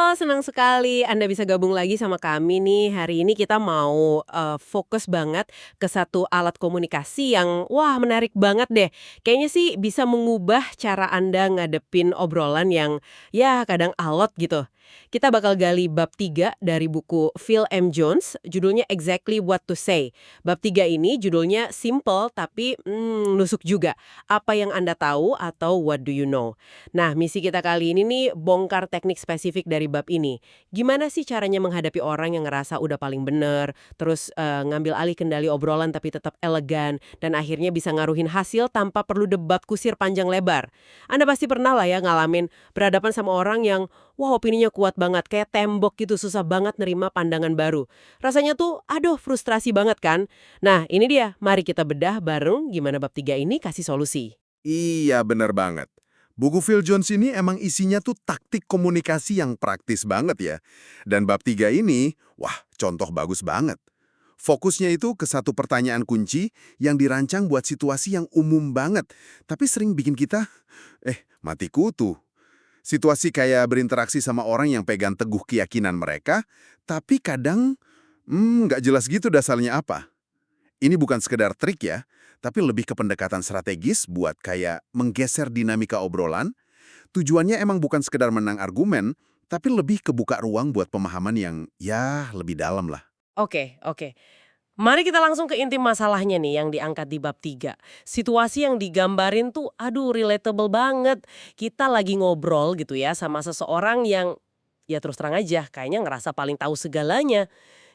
Halo, senang sekali Anda bisa gabung lagi sama kami nih. Hari ini kita mau fokus banget ke satu alat komunikasi yang wah menarik banget deh. Kayaknya sih bisa mengubah cara Anda ngadepin obrolan yang ya kadang alot gitu. Kita bakal gali bab 3 dari buku Phil M. Jones, judulnya Exactly What to Say. Bab 3 ini judulnya simple tapi nusuk juga. Apa yang Anda tahu atau what do you know? Nah, misi kita kali ini nih bongkar teknik spesifik dari bab ini. Gimana sih caranya menghadapi orang yang ngerasa udah paling bener, terus ngambil alih kendali obrolan tapi tetap elegan, dan akhirnya bisa ngaruhin hasil tanpa perlu debat kusir panjang lebar. Anda pasti pernah lah ya ngalamin berhadapan sama orang yang, wah opininya kuat banget, kayak tembok gitu, susah banget nerima pandangan baru. Rasanya tuh, aduh frustrasi banget kan? Nah, ini dia, mari kita bedah bareng gimana bab 3 ini kasih solusi. Iya, bener banget. Buku Phil Jones ini emang isinya tuh taktik komunikasi yang praktis banget ya. Dan bab 3 ini, wah, contoh bagus banget. Fokusnya itu ke satu pertanyaan kunci yang dirancang buat situasi yang umum banget, tapi sering bikin kita, mati kutu. Situasi kayak berinteraksi sama orang yang pegang teguh keyakinan mereka, tapi kadang, nggak jelas gitu dasarnya apa. Ini bukan sekedar trik ya, tapi lebih ke pendekatan strategis buat kayak menggeser dinamika obrolan. Tujuannya emang bukan sekedar menang argumen, tapi lebih kebuka ruang buat pemahaman yang ya lebih dalam lah. Oke, oke. Mari kita langsung ke inti masalahnya nih yang diangkat di bab 3. Situasi yang digambarin tuh aduh relatable banget. Kita lagi ngobrol gitu ya sama seseorang yang ya terus terang aja kayaknya ngerasa paling tahu segalanya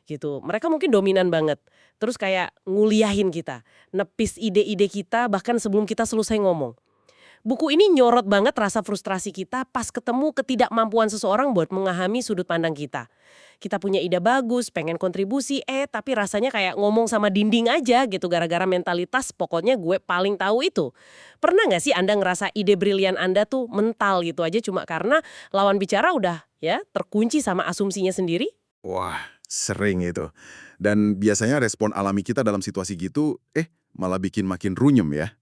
gitu. Mereka mungkin dominan banget. Terus kayak nguliahin kita, nepis ide-ide kita bahkan sebelum kita selesai ngomong. Buku ini nyorot banget rasa frustrasi kita pas ketemu ketidakmampuan seseorang buat memahami sudut pandang kita. Kita punya ide bagus, pengen kontribusi, tapi rasanya kayak ngomong sama dinding aja gitu gara-gara mentalitas pokoknya gue paling tahu itu. Pernah nggak sih Anda ngerasa ide brilian Anda tuh mental gitu aja cuma karena lawan bicara udah ya terkunci sama asumsinya sendiri? Wah, sering itu. Dan biasanya respon alami kita dalam situasi gitu, malah bikin makin runyem ya.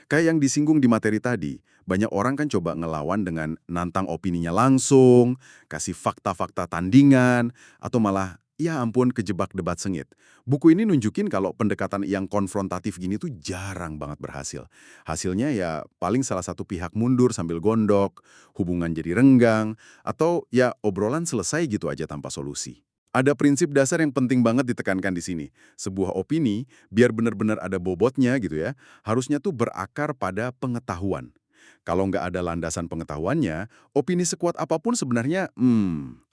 Kayak yang disinggung di materi tadi, banyak orang kan coba ngelawan dengan nantang opininya langsung, kasih fakta-fakta tandingan, atau malah, ya ampun, kejebak debat sengit. Buku ini nunjukin kalau pendekatan yang konfrontatif gini tuh jarang banget berhasil. Hasilnya ya paling salah satu pihak mundur sambil gondok, hubungan jadi renggang, atau ya obrolan selesai gitu aja tanpa solusi. Ada prinsip dasar yang penting banget ditekankan di sini. Sebuah opini, biar benar-benar ada bobotnya gitu ya, harusnya tuh berakar pada pengetahuan. Kalau nggak ada landasan pengetahuannya, opini sekuat apapun sebenarnya,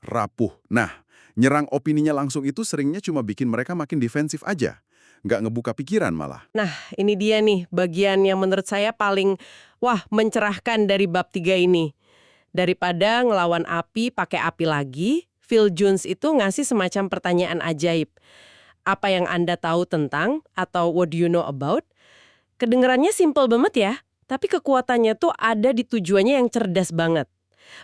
rapuh. Nah, nyerang opininya langsung itu seringnya cuma bikin mereka makin defensif aja. Nggak ngebuka pikiran malah. Nah, ini dia nih bagian yang menurut saya paling wah mencerahkan dari bab 3 ini. Daripada ngelawan api pakai api lagi, Phil Jones itu ngasih semacam pertanyaan ajaib. Apa yang Anda tahu tentang atau what do you know about? Kedengarannya simple banget ya, tapi kekuatannya tuh ada di tujuannya yang cerdas banget.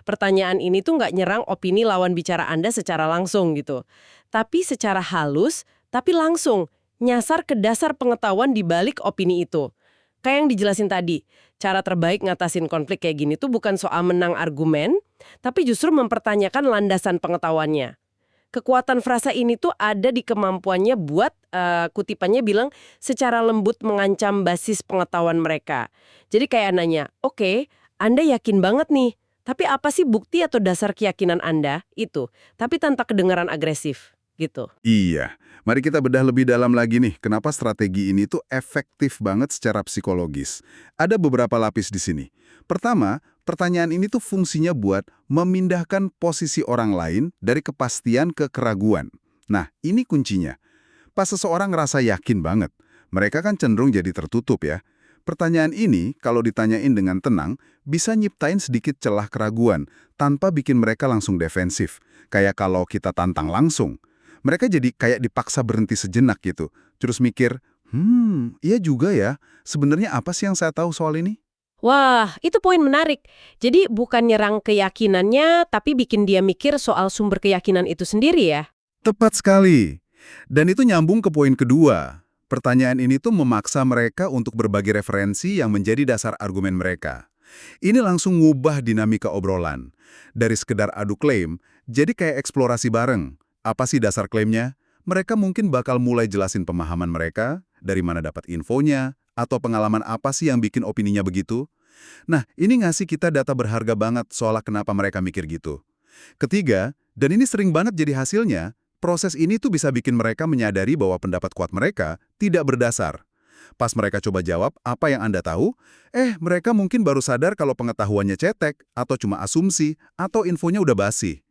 Pertanyaan ini tuh nggak nyerang opini lawan bicara Anda secara langsung gitu. Tapi secara halus, tapi langsung nyasar ke dasar pengetahuan di balik opini itu. Kayak yang dijelasin tadi, cara terbaik ngatasin konflik kayak gini tuh bukan soal menang argumen, tapi justru mempertanyakan landasan pengetahuannya. Kekuatan frasa ini tuh ada di kemampuannya buat, kutipannya bilang, secara lembut mengancam basis pengetahuan mereka. Jadi kayak nanya, oke, Anda yakin banget nih, tapi apa sih bukti atau dasar keyakinan Anda? Itu, tapi tanpa kedengaran agresif, gitu. Iya, mari kita bedah lebih dalam lagi nih, kenapa strategi ini tuh efektif banget secara psikologis. Ada beberapa lapis di sini. Pertama, pertanyaan ini tuh fungsinya buat memindahkan posisi orang lain dari kepastian ke keraguan. Nah, ini kuncinya. Pas seseorang ngerasa yakin banget, mereka kan cenderung jadi tertutup ya. Pertanyaan ini, kalau ditanyain dengan tenang, bisa nyiptain sedikit celah keraguan, tanpa bikin mereka langsung defensif. Kayak kalau kita tantang langsung. Mereka jadi kayak dipaksa berhenti sejenak gitu. Terus mikir, iya juga ya, sebenarnya apa sih yang saya tahu soal ini? Wah, itu poin menarik. Jadi bukan nyerang keyakinannya, tapi bikin dia mikir soal sumber keyakinan itu sendiri ya? Tepat sekali. Dan itu nyambung ke poin kedua. Pertanyaan ini tuh memaksa mereka untuk berbagi referensi yang menjadi dasar argumen mereka. Ini langsung ngubah dinamika obrolan. Dari sekedar adu klaim, jadi kayak eksplorasi bareng. Apa sih dasar klaimnya? Mereka mungkin bakal mulai jelasin pemahaman mereka, dari mana dapat infonya, atau pengalaman apa sih yang bikin opininya begitu. Nah, ini ngasih kita data berharga banget soal kenapa mereka mikir gitu. Ketiga, dan ini sering banget jadi hasilnya, proses ini tuh bisa bikin mereka menyadari bahwa pendapat kuat mereka tidak berdasar. Pas mereka coba jawab apa yang Anda tahu, mereka mungkin baru sadar kalau pengetahuannya cetek, atau cuma asumsi, atau infonya udah basi.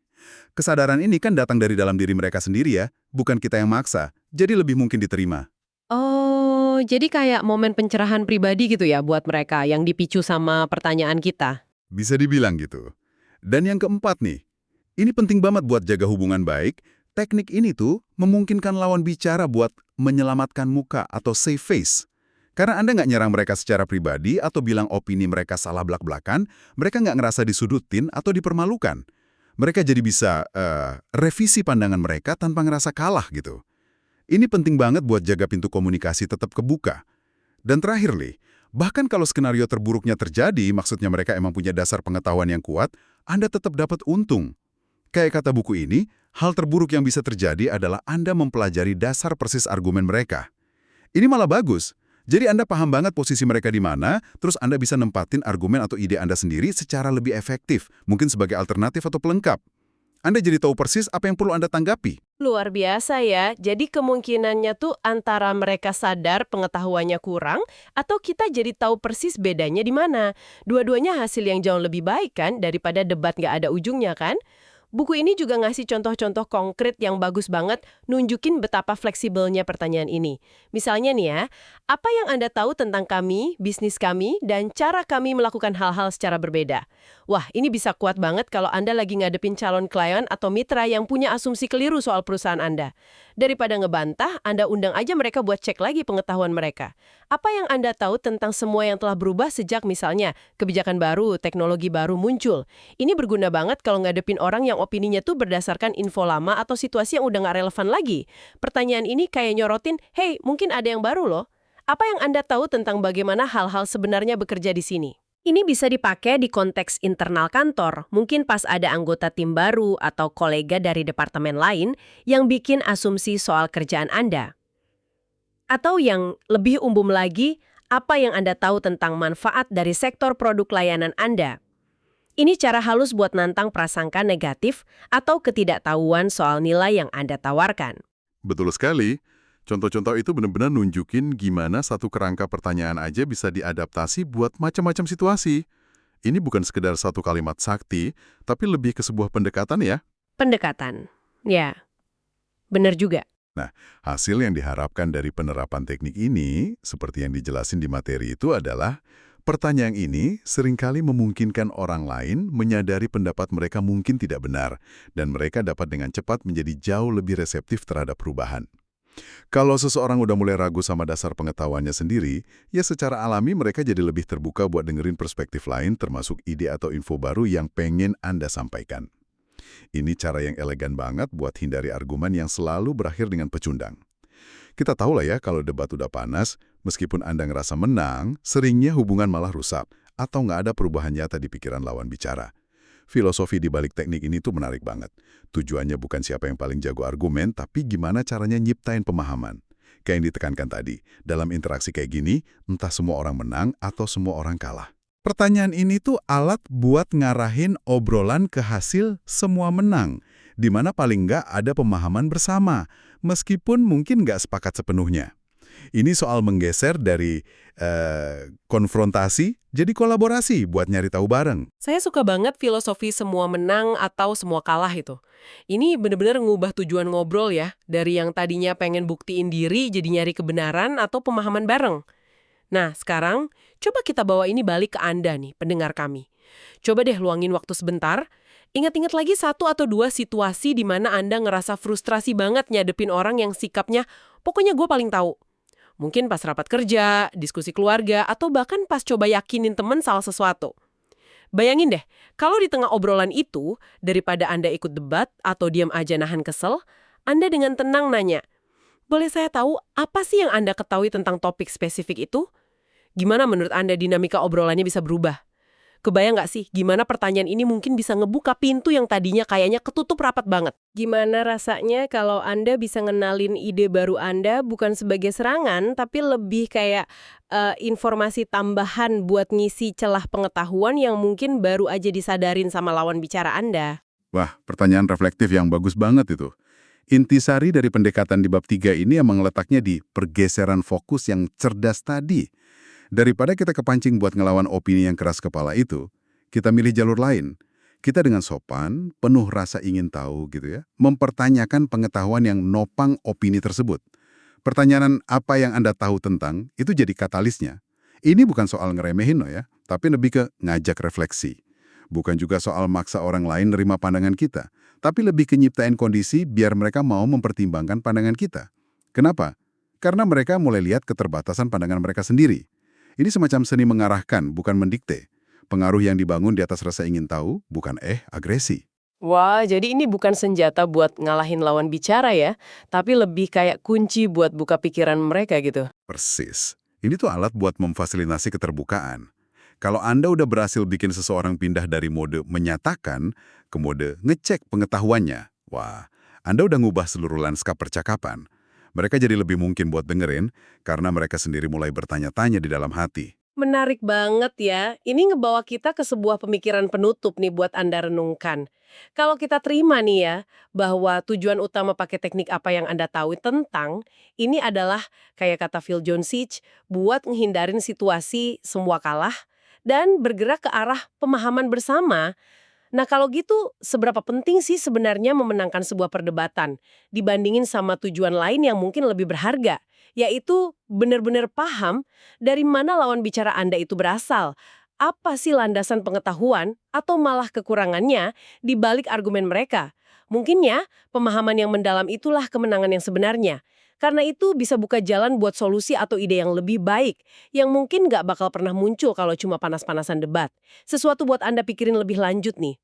Kesadaran ini kan datang dari dalam diri mereka sendiri ya, bukan kita yang maksa, jadi lebih mungkin diterima. Oh, jadi kayak momen pencerahan pribadi gitu ya buat mereka yang dipicu sama pertanyaan kita. Bisa dibilang gitu. Dan yang keempat nih, ini penting banget buat jaga hubungan baik, teknik ini tuh memungkinkan lawan bicara buat menyelamatkan muka atau save face. Karena Anda nggak nyerang mereka secara pribadi atau bilang opini mereka salah belak-belakan, mereka nggak ngerasa disudutin atau dipermalukan. Mereka jadi bisa revisi pandangan mereka tanpa ngerasa kalah gitu. Ini penting banget buat jaga pintu komunikasi tetap kebuka. Dan terakhir nih, bahkan kalau skenario terburuknya terjadi, maksudnya mereka emang punya dasar pengetahuan yang kuat, Anda tetap dapat untung. Kayak kata buku ini, hal terburuk yang bisa terjadi adalah Anda mempelajari dasar persis argumen mereka. Ini malah bagus. Jadi Anda paham banget posisi mereka di mana, terus Anda bisa nempatin argumen atau ide Anda sendiri secara lebih efektif, mungkin sebagai alternatif atau pelengkap. Anda jadi tahu persis apa yang perlu Anda tanggapi. Luar biasa ya, jadi kemungkinannya tuh antara mereka sadar pengetahuannya kurang, atau kita jadi tahu persis bedanya di mana. Dua-duanya hasil yang jauh lebih baik kan, daripada debat nggak ada ujungnya kan? Buku ini juga ngasih contoh-contoh konkret yang bagus banget, nunjukin betapa fleksibelnya pertanyaan ini. Misalnya nih ya, apa yang Anda tahu tentang kami, bisnis kami, dan cara kami melakukan hal-hal secara berbeda? Wah, ini bisa kuat banget kalau Anda lagi ngadepin calon klien atau mitra yang punya asumsi keliru soal perusahaan Anda. Daripada ngebantah, Anda undang aja mereka buat cek lagi pengetahuan mereka. Apa yang Anda tahu tentang semua yang telah berubah sejak misalnya kebijakan baru, teknologi baru muncul? Ini berguna banget kalau ngadepin orang yang opininya tuh berdasarkan info lama atau situasi yang udah nggak relevan lagi. Pertanyaan ini kayak nyorotin, hey, mungkin ada yang baru loh. Apa yang Anda tahu tentang bagaimana hal-hal sebenarnya bekerja di sini? Ini bisa dipakai di konteks internal kantor, mungkin pas ada anggota tim baru atau kolega dari departemen lain yang bikin asumsi soal kerjaan Anda. Atau yang lebih umum lagi, apa yang Anda tahu tentang manfaat dari sektor produk layanan Anda? Ini cara halus buat nantang prasangka negatif atau ketidaktahuan soal nilai yang Anda tawarkan. Betul sekali. Contoh-contoh itu benar-benar nunjukin gimana satu kerangka pertanyaan aja bisa diadaptasi buat macam-macam situasi. Ini bukan sekedar satu kalimat sakti, tapi lebih ke sebuah pendekatan ya. Pendekatan. Ya, benar juga. Nah, hasil yang diharapkan dari penerapan teknik ini, seperti yang dijelasin di materi itu adalah, pertanyaan ini seringkali memungkinkan orang lain menyadari pendapat mereka mungkin tidak benar, dan mereka dapat dengan cepat menjadi jauh lebih reseptif terhadap perubahan. Kalau seseorang udah mulai ragu sama dasar pengetahuannya sendiri, ya secara alami mereka jadi lebih terbuka buat dengerin perspektif lain termasuk ide atau info baru yang pengen Anda sampaikan. Ini cara yang elegan banget buat hindari argumen yang selalu berakhir dengan pecundang. Kita tahu lah ya kalau debat udah panas, meskipun Anda ngerasa menang, seringnya hubungan malah rusak atau nggak ada perubahan nyata di pikiran lawan bicara. Filosofi di balik teknik ini tuh menarik banget. Tujuannya bukan siapa yang paling jago argumen, tapi gimana caranya nyiptain pemahaman. Kayak yang ditekankan tadi, dalam interaksi kayak gini, entah semua orang menang atau semua orang kalah. Pertanyaan ini tuh alat buat ngarahin obrolan ke hasil semua menang, di mana paling nggak ada pemahaman bersama, meskipun mungkin nggak sepakat sepenuhnya. Ini soal menggeser dari konfrontasi jadi kolaborasi buat nyari tahu bareng. Saya suka banget filosofi semua menang atau semua kalah itu. Ini benar-benar ngubah tujuan ngobrol ya, dari yang tadinya pengen buktiin diri jadi nyari kebenaran atau pemahaman bareng. Nah, sekarang coba kita bawa ini balik ke Anda nih, pendengar kami. Coba deh luangin waktu sebentar, ingat-ingat lagi satu atau dua situasi di mana Anda ngerasa frustrasi banget nyadepin orang yang sikapnya, pokoknya gue paling tahu. Mungkin pas rapat kerja, diskusi keluarga, atau bahkan pas coba yakinin temen salah sesuatu. Bayangin deh, kalau di tengah obrolan itu, daripada Anda ikut debat atau diam aja nahan kesel, Anda dengan tenang nanya, boleh saya tahu apa sih yang Anda ketahui tentang topik spesifik itu? Gimana menurut Anda dinamika obrolannya bisa berubah? Kebayang nggak sih gimana pertanyaan ini mungkin bisa ngebuka pintu yang tadinya kayaknya ketutup rapat banget? Gimana rasanya kalau Anda bisa ngenalin ide baru Anda bukan sebagai serangan, tapi lebih kayak informasi tambahan buat ngisi celah pengetahuan yang mungkin baru aja disadarin sama lawan bicara Anda? Wah, pertanyaan reflektif yang bagus banget itu. Intisari dari pendekatan di bab 3 ini emang letaknya di pergeseran fokus yang cerdas tadi. Daripada kita kepancing buat ngelawan opini yang keras kepala itu, kita milih jalur lain. Kita dengan sopan, penuh rasa ingin tahu gitu ya, mempertanyakan pengetahuan yang nopang opini tersebut. Pertanyaan apa yang Anda tahu tentang, itu jadi katalisnya. Ini bukan soal ngeremehin loh ya, tapi lebih ke ngajak refleksi. Bukan juga soal maksa orang lain nerima pandangan kita, tapi lebih ke nyiptain kondisi biar mereka mau mempertimbangkan pandangan kita. Kenapa? Karena mereka mulai lihat keterbatasan pandangan mereka sendiri. Ini semacam seni mengarahkan, bukan mendikte. Pengaruh yang dibangun di atas rasa ingin tahu, bukan agresi. Wah, jadi ini bukan senjata buat ngalahin lawan bicara ya, tapi lebih kayak kunci buat buka pikiran mereka gitu. Persis. Ini tuh alat buat memfasilitasi keterbukaan. Kalau Anda udah berhasil bikin seseorang pindah dari mode menyatakan ke mode ngecek pengetahuannya, wah, Anda udah ngubah seluruh lanskap percakapan. Mereka jadi lebih mungkin buat dengerin karena mereka sendiri mulai bertanya-tanya di dalam hati. Menarik banget ya. Ini ngebawa kita ke sebuah pemikiran penutup nih buat Anda renungkan. Kalau kita terima nih ya, bahwa tujuan utama pakai teknik apa yang Anda tahu tentang, ini adalah, kayak kata Phil Jones, buat ngehindarin situasi semua kalah, dan bergerak ke arah pemahaman bersama. Nah kalau gitu, seberapa penting sih sebenarnya memenangkan sebuah perdebatan dibandingin sama tujuan lain yang mungkin lebih berharga, yaitu benar-benar paham dari mana lawan bicara Anda itu berasal, apa sih landasan pengetahuan atau malah kekurangannya di balik argumen mereka. Mungkin ya, pemahaman yang mendalam itulah kemenangan yang sebenarnya. Karena itu bisa buka jalan buat solusi atau ide yang lebih baik, yang mungkin nggak bakal pernah muncul kalau cuma panas-panasan debat. Sesuatu buat Anda pikirin lebih lanjut nih.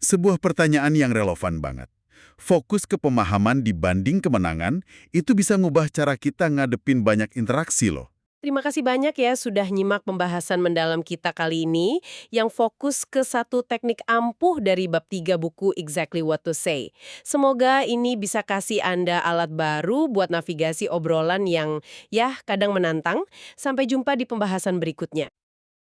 Sebuah pertanyaan yang relevan banget. Fokus ke pemahaman dibanding kemenangan, itu bisa ngubah cara kita ngadepin banyak interaksi loh. Terima kasih banyak ya sudah nyimak pembahasan mendalam kita kali ini yang fokus ke satu teknik ampuh dari bab 3 buku Exactly What to Say. Semoga ini bisa kasih Anda alat baru buat navigasi obrolan yang ya kadang menantang. Sampai jumpa di pembahasan berikutnya.